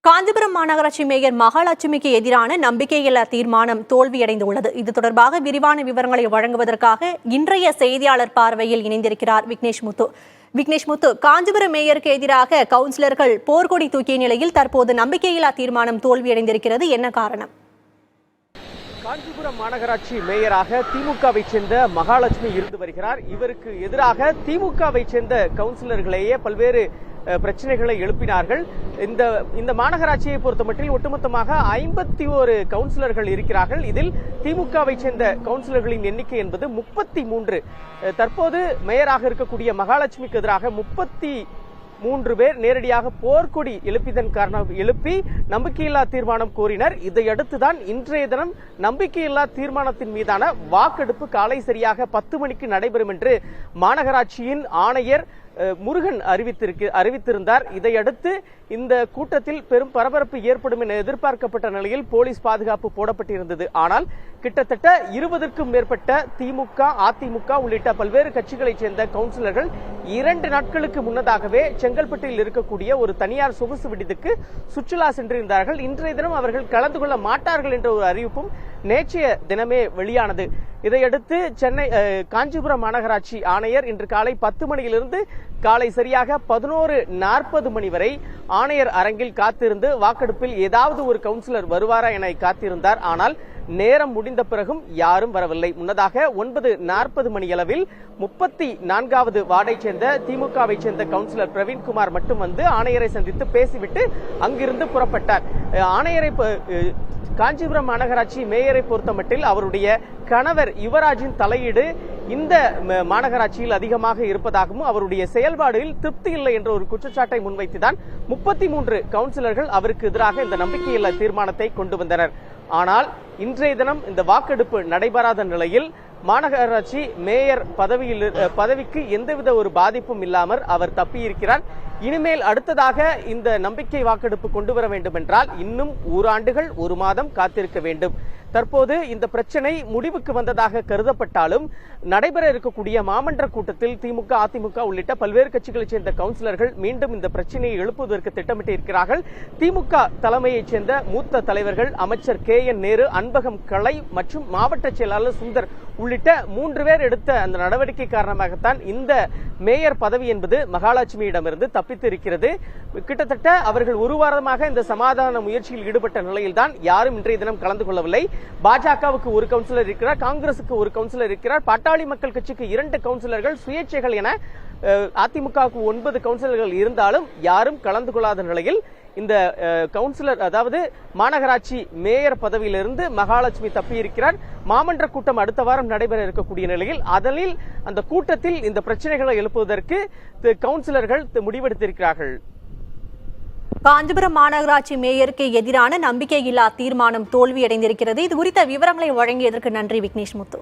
காஞ்சிபுரம் மாநகராட்சி மேயர் மகாலட்சுமிக்கு எதிரான நம்பிக்கையில்லா தீர்மானம் தோல்வியடைந்துள்ளது. இது தொடர்பாக விரிவான விவரங்களை வழங்குவதற்காக இன்றைய செய்தியாளர் பார்வையில் இணைந்திருக்கிறார் விக்னேஷ் முத்து. காஞ்சிபுரம் மேயருக்கு எதிராக கவுன்சிலர்கள் போர்க்கொடி தூக்கிய நிலையில் தற்போது நம்பிக்கையில்லா தீர்மானம் தோல்வியடைந்திருக்கிறது. என்ன காரணம்? காஞ்சிபுரம் மாநகராட்சி மேயராக திமுகவை சேர்ந்த மகாலட்சுமி இருந்து வருகிறார். இவருக்கு எதிராக திமுகவை சேர்ந்த கவுன்சிலர்களையே பல்வேறு பிரச்சனைகளை எழுப்பினார்கள். இந்த மாநகராட்சியை பொறுத்தமட்டில் ஒட்டுமொத்தமாக 51 கவுன்சிலர்கள் இருக்கிறார்கள். இதில் திமுகவை சேர்ந்த கவுன்சிலர்களின் எண்ணிக்கை என்பது 33. தற்போது மேயராக இருக்கக்கூடிய மகாலட்சுமிக்கு எதிராக 33 பேர் நேரடியாக போர்க்கொடி எழுப்பி நம்பிக்கையில்லா தீர்மானம் கோரினர். இதையடுத்துதான் இன்றைய தினம் நம்பிக்கையில்லா தீர்மானத்தின் மீதான வாக்கெடுப்பு காலை சரியாக 10 மணிக்கு நடைபெறும் என்று மாநகராட்சியின் ஆணையர் முருகன் அறிவித்திருந்தார். இதையடுத்து இந்த கூட்டத்தில் பெரும் பரபரப்பு ஏற்படும் என எதிர்பார்க்கப்பட்ட நிலையில் போலீஸ் பாதுகாப்பு போடப்பட்டிருந்தது. ஆனால் கிட்டத்தட்ட 20க்கும் மேற்பட்ட திமுக, அதிமுக உள்ளிட்ட பல்வேறு கட்சிகளைச் சேர்ந்த கவுன்சிலர்கள் 2 நாட்களுக்கு முன்னதாகவே செங்கல்பட்டில் இருக்கக்கூடிய ஒரு தனியார் சொகுசு விடுதிக்கு சுற்றுலா சென்றிருந்தார்கள். இன்றைய தினம் அவர்கள் கலந்து கொள்ள மாட்டார்கள் என்ற ஒரு அறிவிப்பும் நேற்றைய தினமே வெளியானது. இதையடுத்து காஞ்சிபுரம் மாநகராட்சி ஆணையர் இன்று காலை 10 மணியிலிருந்து காலை சரியாக 11:40 மணி வரை ஆணையர் அரங்கில் காத்திருந்து வாக்கெடுப்பில் ஏதாவது ஒரு கவுன்சிலர் வருவாரா என காத்திருந்தார். ஆனால் நேரம் முடிந்த பிறகும் யாரும் வரவில்லை. முன்னதாக 9:40 மணியளவில் 34வது வார்டை சேர்ந்த திமுகவை சேர்ந்த கவுன்சிலர் பிரவீன்குமார் மட்டும் வந்து ஆணையரை சந்தித்து பேசிவிட்டு அங்கிருந்து புறப்பட்டார். ஆணையரை காஞ்சிபுரம் மாநகராட்சி மேயரை பொறுத்தமட்டில் அவருடைய கணவர் யுவராஜின் தலையீடு இந்த மாநகராட்சியில் அதிகமாக இருப்பதாகவும் அவருடைய செயல்பாடுகளில் திருப்தி இல்லை என்ற ஒரு குற்றச்சாட்டை முன்வைத்துதான் 33 கவுன்சிலர்கள் அவருக்கு எதிராக இந்த நம்பிக்கையில்லா தீர்மானத்தை கொண்டு வந்தனர். ஆனால் இன்றைய தினம் இந்த வாக்கெடுப்பு நடைபெறாத நிலையில் மாநகராட்சி மேயர் பதவிக்கு எந்தவித ஒரு பாதிப்பும் இல்லாமல் அவர் தப்பியிருக்கிறார். இனிமேல் அடுத்ததாக இந்த நம்பிக்கை வாக்கெடுப்பு கொண்டு வர வேண்டும் என்றால் இன்னும் 1 ஆண்டுகள் 1 மாதம் காத்திருக்க வேண்டும். தற்போது இந்த பிரச்சனை முடிவுக்கு வந்ததாக கருதப்பட்டாலும் நடைபெற இருக்கக்கூடிய மாமன்ற கூட்டத்தில் திமுக, அதிமுக உள்ளிட்ட பல்வேறு கட்சிகளைச் சேர்ந்த கவுன்சிலர்கள் மீண்டும் இந்த பிரச்சனையை எழுப்புவதற்கு திட்டமிட்டிருக்கிறார்கள். திமுக தலைமையைச் சேர்ந்த மூத்த தலைவர்கள் அமைச்சர் KN நேரு, அன்பகம் கலை மற்றும் மாவட்ட செயலாளர் சுந்தர் உள்ளிட்ட 3 பேர் எடுத்த அந்த நடவடிக்கை காரணமாகத்தான் இந்த மேயர் பதவி என்பது மகாலட்சுமியிடமிருந்து தப்பித்திருக்கிறது. கிட்டத்தட்ட அவர்கள் 1 வாரமாக இந்த சமாதான முயற்சியில் ஈடுபட்ட நிலையில்தான் யாரும் இன்றைய தினம் கலந்து கொள்ளவில்லை. பாஜகவுக்கு 1 கவுன்சிலர் இருக்கிறார், காங்கிரசுக்கு 1 கவுன்சிலர் இருக்கிறார், பாட்டாளி மக்கள் கட்சிக்கு 2 கவுன்சிலர்கள், சுயேட்சைகள் என அதிமுகவுக்கு 9 கவுன்சிலர்கள் இருந்தாலும் யாரும் கலந்து கொள்ளாத நிலையில் இந்த கவுன்சிலர் அதாவது மாநகராட்சி மேயர் பதவியிலிருந்து மகாலட்சுமி தப்பியிருக்கிறார். மாமன்ற கூட்டம் அடுத்த வாரம் நடைபெற இருக்கக்கூடிய நிலையில் அந்த கூட்டத்தில் இந்த பிரச்சனைகளை எழுப்புவதற்கு கவுன்சிலர்கள் முடிவெடுத்திருக்கிறார்கள். காஞ்சிபுரம் மாநகராட்சி மேயருக்கு எதிரான நம்பிக்கையில்லா தீர்மானம் தோல்வியடைந்திருக்கிறது. இது குறித்த விவரங்களை வழங்கியதற்கு நன்றி விக்னேஷ் முத்து.